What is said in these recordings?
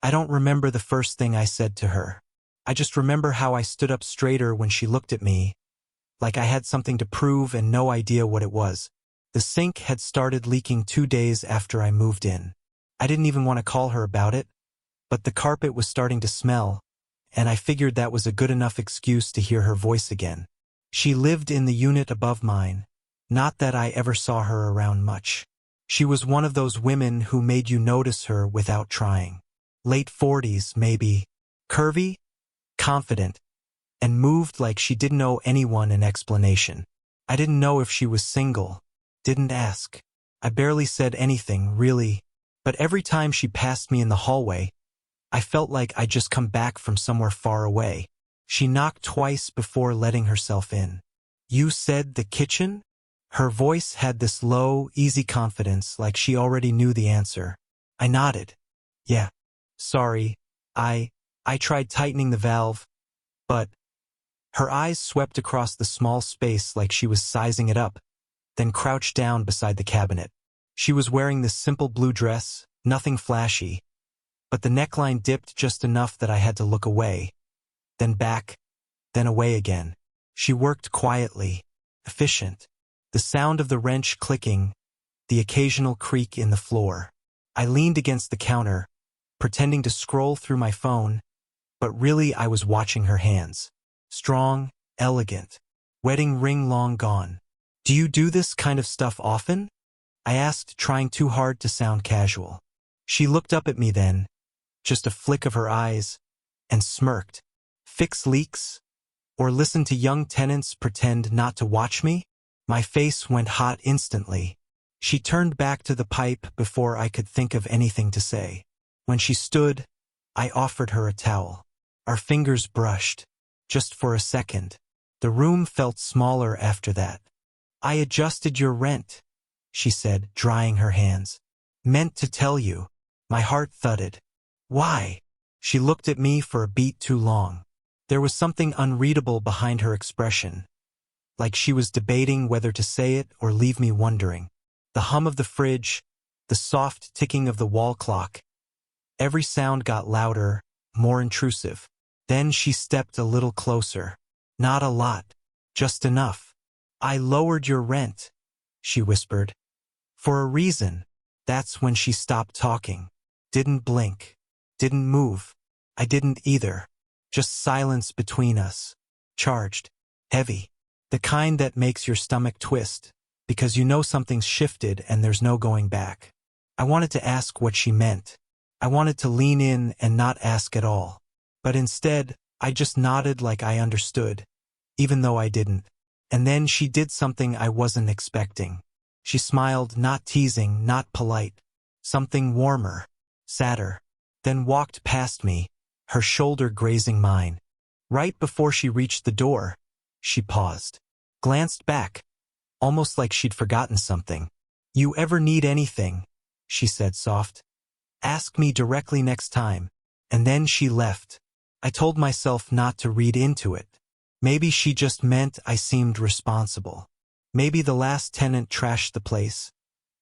I don't remember the first thing I said to her. I just remember how I stood up straighter when she looked at me, like I had something to prove and no idea what it was. The sink had started leaking 2 days after I moved in. I didn't even want to call her about it, but the carpet was starting to smell, and I figured that was a good enough excuse to hear her voice again. She lived in the unit above mine, not that I ever saw her around much. She was one of those women who made you notice her without trying. Late 40s, maybe. Curvy, confident, and moved like she didn't owe anyone an explanation. I didn't know if she was single, didn't ask. I barely said anything, really, but every time she passed me in the hallway, I felt like I'd just come back from somewhere far away. She knocked twice before letting herself in. "You said the kitchen?" Her voice had this low, easy confidence, like she already knew the answer. I nodded. "Yeah. Sorry, I tried tightening the valve, but..." Her eyes swept across the small space like she was sizing it up, then crouched down beside the cabinet. She was wearing this simple blue dress, nothing flashy, but the neckline dipped just enough that I had to look away, then back, then away again. She worked quietly, efficient, the sound of the wrench clicking, the occasional creak in the floor. I leaned against the counter, pretending to scroll through my phone, but really I was watching her hands. Strong, elegant, wedding ring long gone. "Do you do this kind of stuff often?" I asked, trying too hard to sound casual. She looked up at me then, just a flick of her eyes, and smirked. "Fix leaks? Or listen to young tenants pretend not to watch me?" My face went hot instantly. She turned back to the pipe before I could think of anything to say. When she stood, I offered her a towel. Our fingers brushed, just for a second. The room felt smaller after that. "I adjusted your rent," she said, drying her hands. "Meant to tell you." My heart thudded. "Why?" She looked at me for a beat too long. There was something unreadable behind her expression, like she was debating whether to say it or leave me wondering. The hum of the fridge, the soft ticking of the wall clock. Every sound got louder, more intrusive. Then she stepped a little closer. "Not a lot, just enough." "I lowered your rent," she whispered. "For a reason." That's when she stopped talking. Didn't blink. Didn't move. I didn't either. Just silence between us. Charged. Heavy. The kind that makes your stomach twist, because you know something's shifted and there's no going back. I wanted to ask what she meant. I wanted to lean in and not ask at all. But instead, I just nodded like I understood, even though I didn't. And then she did something I wasn't expecting. She smiled, not teasing, not polite. Something warmer, sadder. Then walked past me, her shoulder grazing mine. Right before she reached the door, she paused. Glanced back, almost like she'd forgotten something. "You ever need anything," she said soft. "Ask me directly next time." And then she left. I told myself not to read into it. Maybe she just meant I seemed responsible. Maybe the last tenant trashed the place,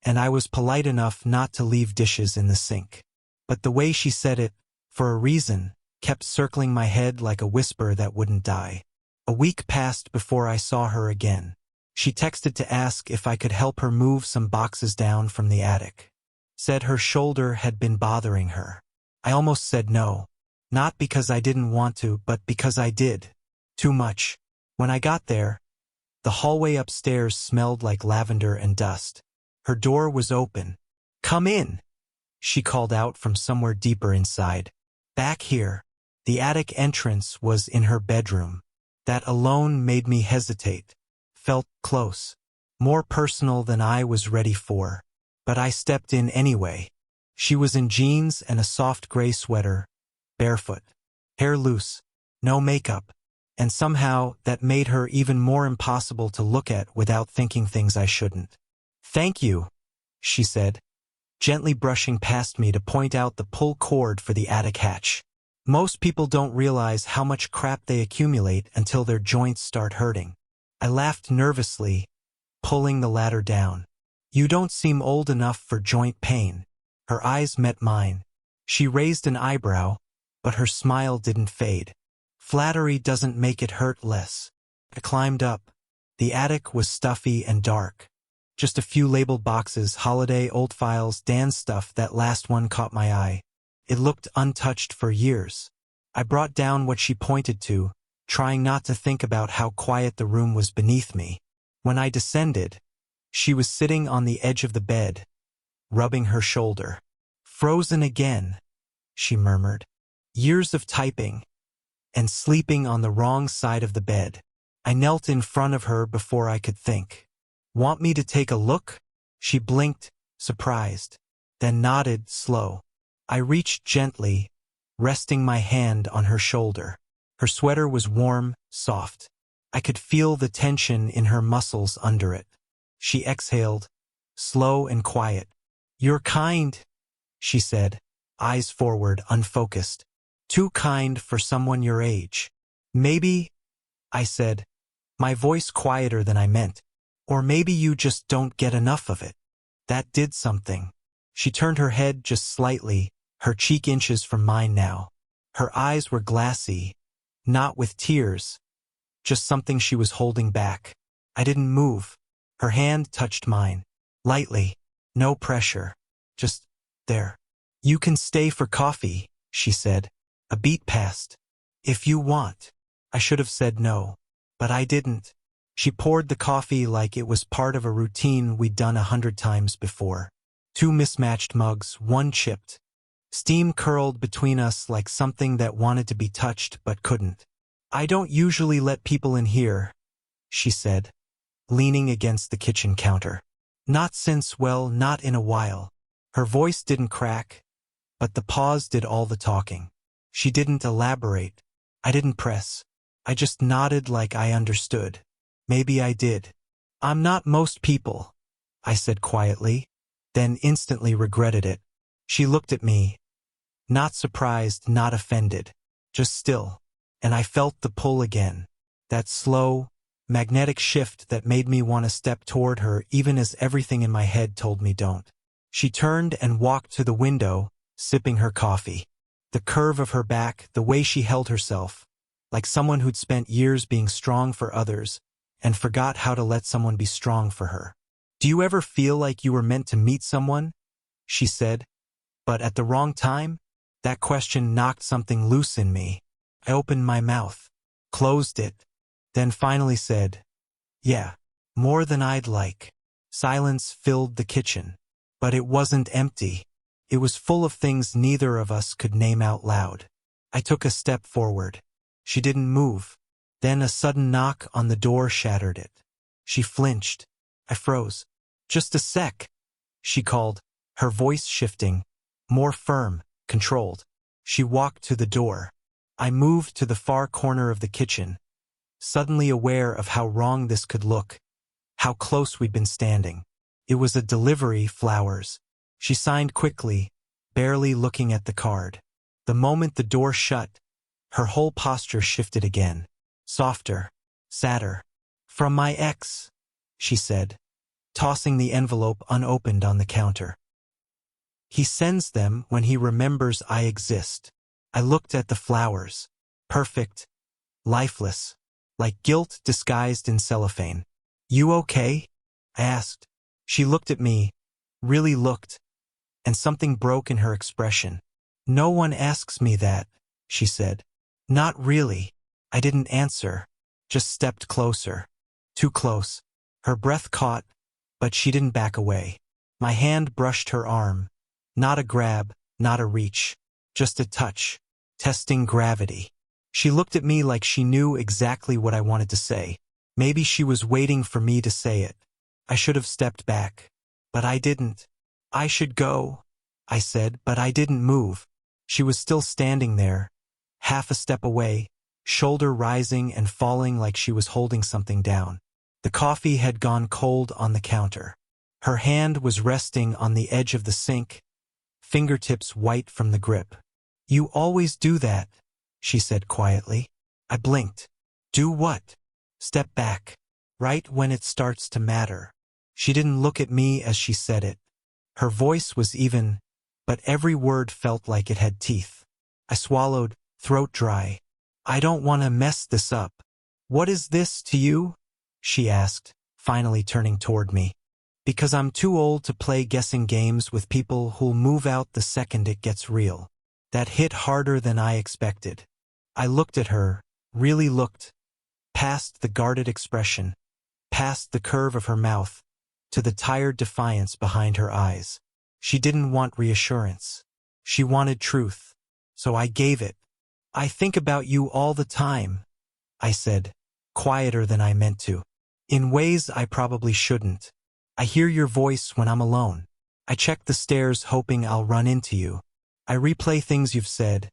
and I was polite enough not to leave dishes in the sink. But the way she said it, for a reason, kept circling my head like a whisper that wouldn't die. A week passed before I saw her again. She texted to ask if I could help her move some boxes down from the attic. Said her shoulder had been bothering her. I almost said no. Not because I didn't want to, but because I did. Too much. When I got there, the hallway upstairs smelled like lavender and dust. Her door was open. "Come in," she called out from somewhere deeper inside. Back here. The attic entrance was in her bedroom. That alone made me hesitate. Felt close. More personal than I was ready for. But I stepped in anyway. She was in jeans and a soft gray sweater, barefoot, hair loose, no makeup, and somehow that made her even more impossible to look at without thinking things I shouldn't. "Thank you," she said, gently brushing past me to point out the pull cord for the attic hatch. Most people don't realize how much crap they accumulate until their joints start hurting. I laughed nervously, pulling the ladder down. "You don't seem old enough for joint pain." Her eyes met mine. She raised an eyebrow, but her smile didn't fade. Flattery doesn't make it hurt less. I climbed up. The attic was stuffy and dark. Just a few labeled boxes, holiday, old files, Dan's stuff. That last one caught my eye. It looked untouched for years. I brought down what she pointed to, trying not to think about how quiet the room was beneath me. When I descended, she was sitting on the edge of the bed, rubbing her shoulder. "Frozen again," she murmured. "Years of typing, and sleeping on the wrong side of the bed." I knelt in front of her before I could think. "Want me to take a look?" She blinked, surprised, then nodded, slow. I reached gently, resting my hand on her shoulder. Her sweater was warm, soft. I could feel the tension in her muscles under it. She exhaled, slow and quiet. "You're kind," she said, eyes forward, unfocused. "Too kind for someone your age." "Maybe," I said, my voice quieter than I meant, "or maybe you just don't get enough of it." That did something. She turned her head just slightly, her cheek inches from mine now. Her eyes were glassy, not with tears, just something she was holding back. I didn't move. Her hand touched mine, lightly, no pressure, just there. "You can stay for coffee," she said. A beat passed. "If you want." I should have said no, but I didn't. She poured the coffee like it was part of a routine we'd done 100 times before. 2 mismatched mugs, one chipped. Steam curled between us like something that wanted to be touched but couldn't. "I don't usually let people in here," she said, leaning against the kitchen counter. "Not since, well, not in a while." Her voice didn't crack, but the pause did all the talking. She didn't elaborate. I didn't press. I just nodded like I understood. Maybe I did. "I'm not most people," I said quietly, then instantly regretted it. She looked at me, not surprised, not offended, just still, and I felt the pull again, that slow, magnetic shift that made me want to step toward her even as everything in my head told me don't. She turned and walked to the window, sipping her coffee. The curve of her back, the way she held herself, like someone who'd spent years being strong for others and forgot how to let someone be strong for her. "Do you ever feel like you were meant to meet someone?" she said, "but at the wrong time?" That question knocked something loose in me. I opened my mouth, closed it, then finally said, "Yeah, more than I'd like." Silence filled the kitchen, but it wasn't empty. It was full of things neither of us could name out loud. I took a step forward. She didn't move. Then a sudden knock on the door shattered it. She flinched. I froze. "Just a sec," she called, her voice shifting, more firm, controlled. She walked to the door. I moved to the far corner of the kitchen, suddenly aware of how wrong this could look, how close we'd been standing. It was a delivery, flowers. She signed quickly, barely looking at the card. The moment the door shut, her whole posture shifted again. Softer, sadder. "From my ex," she said, tossing the envelope unopened on the counter. "He sends them when he remembers I exist." I looked at the flowers. Perfect, lifeless, like guilt disguised in cellophane. "You okay?" I asked. She looked at me, really looked, and something broke in her expression. "No one asks me that," she said. "Not really." I didn't answer, just stepped closer. Too close. Her breath caught, but she didn't back away. My hand brushed her arm. Not a grab, not a reach, just a touch, testing gravity. She looked at me like she knew exactly what I wanted to say. Maybe she was waiting for me to say it. I should have stepped back, but I didn't. "I should go," I said, but I didn't move. She was still standing there, half a step away, shoulder rising and falling like she was holding something down. The coffee had gone cold on the counter. Her hand was resting on the edge of the sink, fingertips white from the grip. "You always do that," she said quietly. I blinked. "Do what?" "Step back. Right when it starts to matter." She didn't look at me as she said it. Her voice was even, but every word felt like it had teeth. I swallowed, throat dry. I don't want to mess this up. What is this to you? She asked, finally turning toward me. Because I'm too old to play guessing games with people who'll move out the second it gets real. That hit harder than I expected. I looked at her, really looked, past the guarded expression, past the curve of her mouth, to the tired defiance behind her eyes. She didn't want reassurance. She wanted truth. So I gave it. I think about you all the time, I said, quieter than I meant to. In ways I probably shouldn't. I hear your voice when I'm alone. I check the stairs hoping I'll run into you. I replay things you've said,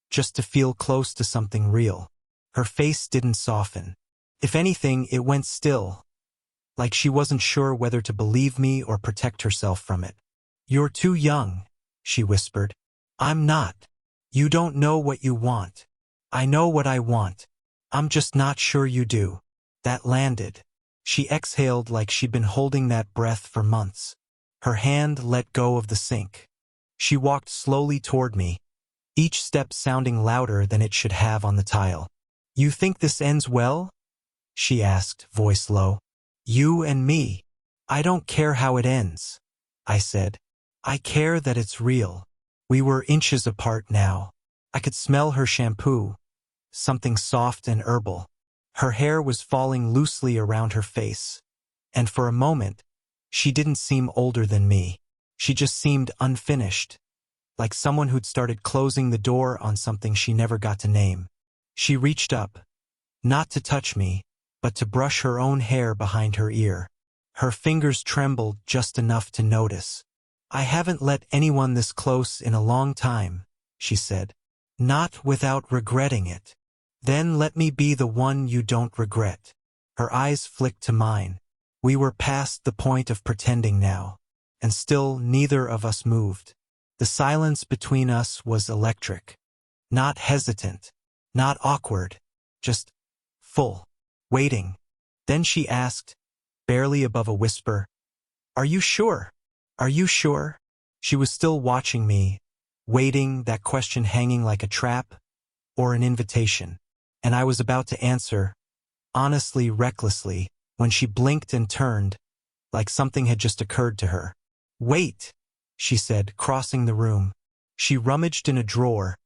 just to feel close to something real. Her face didn't soften. If anything, it went still, like she wasn't sure whether to believe me or protect herself from it. You're too young, she whispered. I'm not. You don't know what you want. I know what I want. I'm just not sure you do. That landed. She exhaled like she'd been holding that breath for months. Her hand let go of the sink. She walked slowly toward me, each step sounding louder than it should have on the tile. You think this ends well? She asked, voice low. You and me. I don't care how it ends, I said. I care that it's real. We were inches apart now. I could smell her shampoo, something soft and herbal. Her hair was falling loosely around her face, and for a moment, she didn't seem older than me. She just seemed unfinished, like someone who'd started closing the door on something she never got to name. She reached up, not to touch me, but to brush her own hair behind her ear. Her fingers trembled just enough to notice. I haven't let anyone this close in a long time, she said. Not without regretting it. Then let me be the one you don't regret. Her eyes flicked to mine. We were past the point of pretending now, and still neither of us moved. The silence between us was electric. Not hesitant, not awkward, just full, waiting. Then she asked, barely above a whisper, Are you sure? Are you sure? She was still watching me, waiting, that question hanging like a trap or an invitation. And I was about to answer, honestly, recklessly, when she blinked and turned, like something had just occurred to her. Wait, she said, crossing the room. She rummaged in a drawer,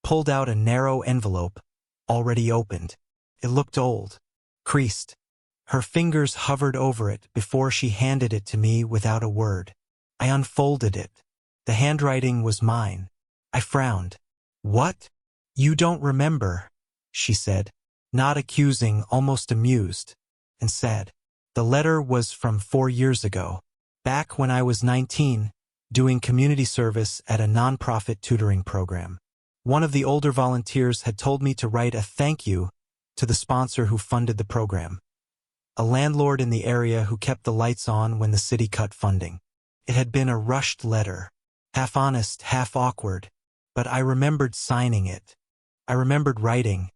pulled out a narrow envelope, already opened. It looked old, creased. Her fingers hovered over it before she handed it to me without a word. I unfolded it. The handwriting was mine. I frowned. What? You don't remember, she said, not accusing, almost amused, and said. The letter was from 4 years ago, back when I was 19, doing community service at a nonprofit tutoring program. One of the older volunteers had told me to write a thank you to the sponsor who funded the program, a landlord in the area who kept the lights on when the city cut funding. It had been a rushed letter, half honest, half awkward, but I remembered signing it. I remembered writing.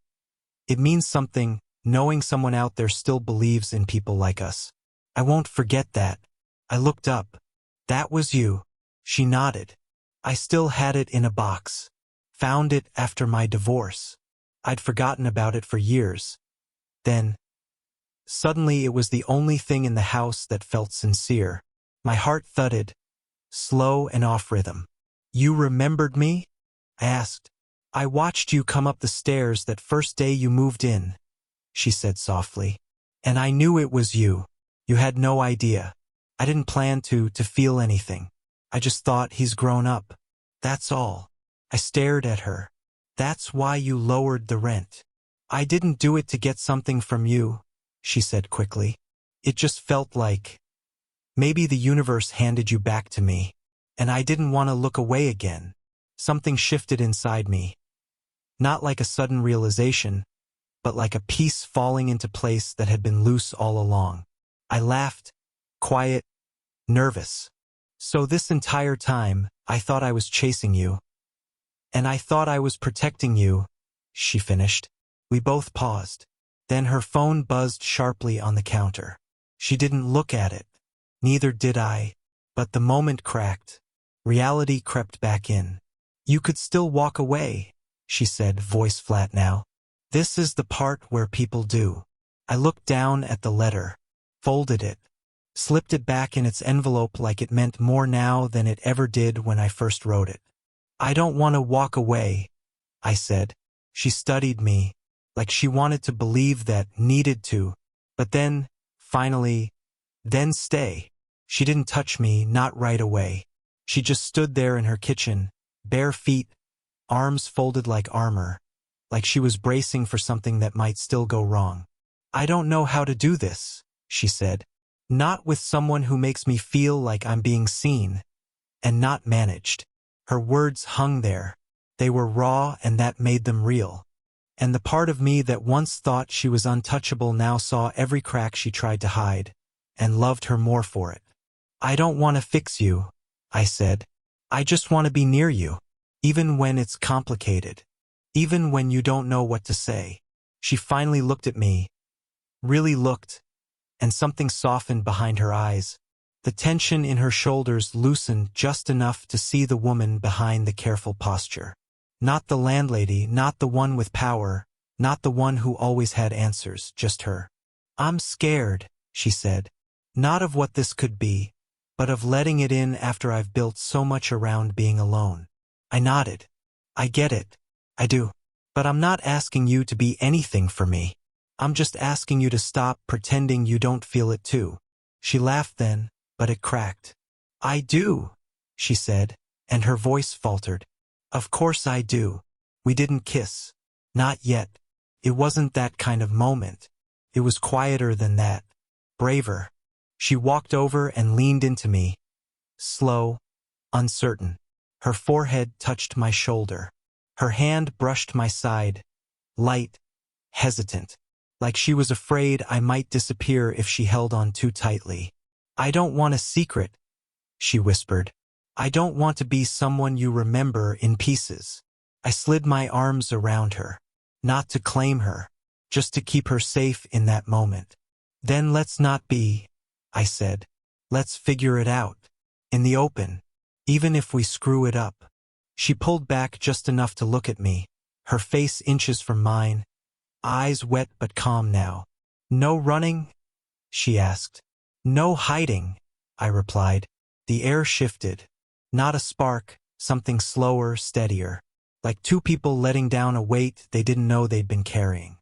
It means something, knowing someone out there still believes in people like us. I won't forget that. I looked up. That was you. She nodded. I still had it in a box. Found it after my divorce. I'd forgotten about it for years. Then, suddenly it was the only thing in the house that felt sincere. My heart thudded, slow and off rhythm. You remembered me? I asked. I watched you come up the stairs that first day you moved in, she said softly. And I knew it was you. You had no idea. I didn't plan to feel anything. I just thought he's grown up. That's all. I stared at her. That's why you lowered the rent. I didn't do it to get something from you, she said quickly. It just felt like maybe the universe handed you back to me, and I didn't want to look away again. Something shifted inside me. Not like a sudden realization, but like a piece falling into place that had been loose all along. I laughed, quiet, nervous. So this entire time, I thought I was chasing you. And I thought I was protecting you, she finished. We both paused. Then her phone buzzed sharply on the counter. She didn't look at it. Neither did I. But the moment cracked. Reality crept back in. You could still walk away, she said, voice flat now. This is the part where people do. I looked down at the letter, folded it, slipped it back in its envelope like it meant more now than it ever did when I first wrote it. I don't want to walk away, I said. She studied me, like she wanted to believe that, needed to. But then, finally, then stay. She didn't touch me, not right away. She just stood there in her kitchen, bare feet, arms folded like armor, like she was bracing for something that might still go wrong. I don't know how to do this, she said. Not with someone who makes me feel like I'm being seen, and not managed. Her words hung there. They were raw, and that made them real. And the part of me that once thought she was untouchable now saw every crack she tried to hide, and loved her more for it. I don't want to fix you, I said. I just want to be near you, even when it's complicated, even when you don't know what to say. She finally looked at me, really looked, and something softened behind her eyes. The tension in her shoulders loosened just enough to see the woman behind the careful posture. Not the landlady, not the one with power, not the one who always had answers, just her. I'm scared, she said. Not of what this could be, but of letting it in after I've built so much around being alone. I nodded. I get it. I do. But I'm not asking you to be anything for me. I'm just asking you to stop pretending you don't feel it too. She laughed then, but it cracked. I do, she said, and her voice faltered. Of course I do. We didn't kiss. Not yet. It wasn't that kind of moment. It was quieter than that. Braver. She walked over and leaned into me. Slow, uncertain. Her forehead touched my shoulder. Her hand brushed my side. Light, hesitant. Like she was afraid I might disappear if she held on too tightly. I don't want a secret, she whispered. I don't want to be someone you remember in pieces. I slid my arms around her. Not to claim her, just to keep her safe in that moment. Then let's not be, I said. Let's figure it out. In the open. Even if we screw it up. She pulled back just enough to look at me, her face inches from mine, eyes wet but calm now. No running? She asked. No hiding, I replied. The air shifted. Not a spark, something slower, steadier. Like two people letting down a weight they didn't know they'd been carrying.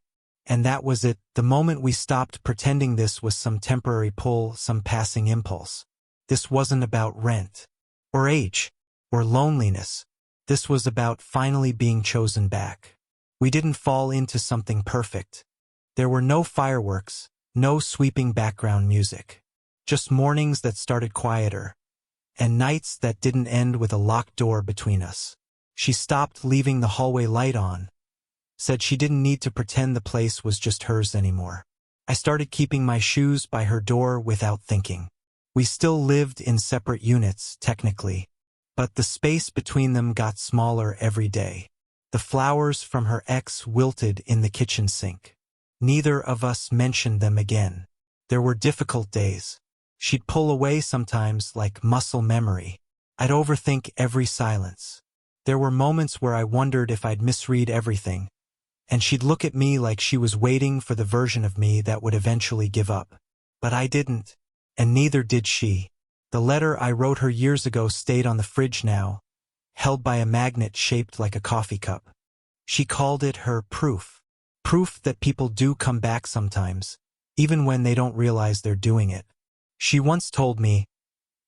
And that was it, the moment we stopped pretending this was some temporary pull, some passing impulse. This wasn't about rent, or age, or loneliness. This was about finally being chosen back. We didn't fall into something perfect. There were no fireworks, no sweeping background music. Just mornings that started quieter, and nights that didn't end with a locked door between us. She stopped leaving the hallway light on, said she didn't need to pretend the place was just hers anymore. I started keeping my shoes by her door without thinking. We still lived in separate units, technically, but the space between them got smaller every day. The flowers from her ex wilted in the kitchen sink. Neither of us mentioned them again. There were difficult days. She'd pull away sometimes like muscle memory. I'd overthink every silence. There were moments where I wondered if I'd misread everything, and she'd look at me like she was waiting for the version of me that would eventually give up. But I didn't, and neither did she. The letter I wrote her years ago stayed on the fridge now, held by a magnet shaped like a coffee cup. She called it her proof. Proof that people do come back sometimes, even when they don't realize they're doing it. She once told me,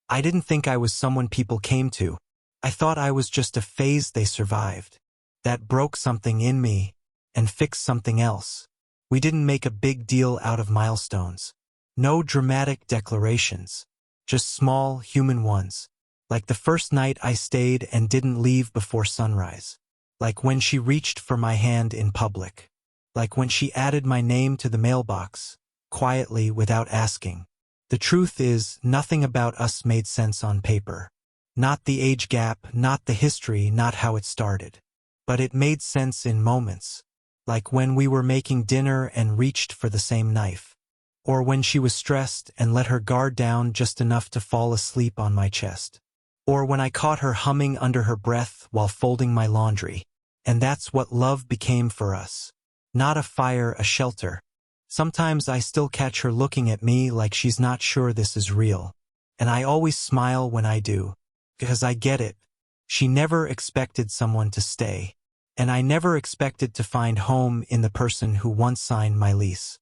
I didn't think I was someone people came to. I thought I was just a phase they survived. That broke something in me, and fixed something else. We didn't make a big deal out of milestones. No dramatic declarations. Just small, human ones. Like the first night I stayed and didn't leave before sunrise. Like when she reached for my hand in public. Like when she added my name to the mailbox, quietly without asking. The truth is, nothing about us made sense on paper. Not the age gap, not the history, not how it started. But it made sense in moments. Like when we were making dinner and reached for the same knife. Or when she was stressed and let her guard down just enough to fall asleep on my chest. Or when I caught her humming under her breath while folding my laundry. And that's what love became for us. Not a fire, a shelter. Sometimes I still catch her looking at me like she's not sure this is real. And I always smile when I do. Because I get it. She never expected someone to stay. And I never expected to find home in the person who once signed my lease.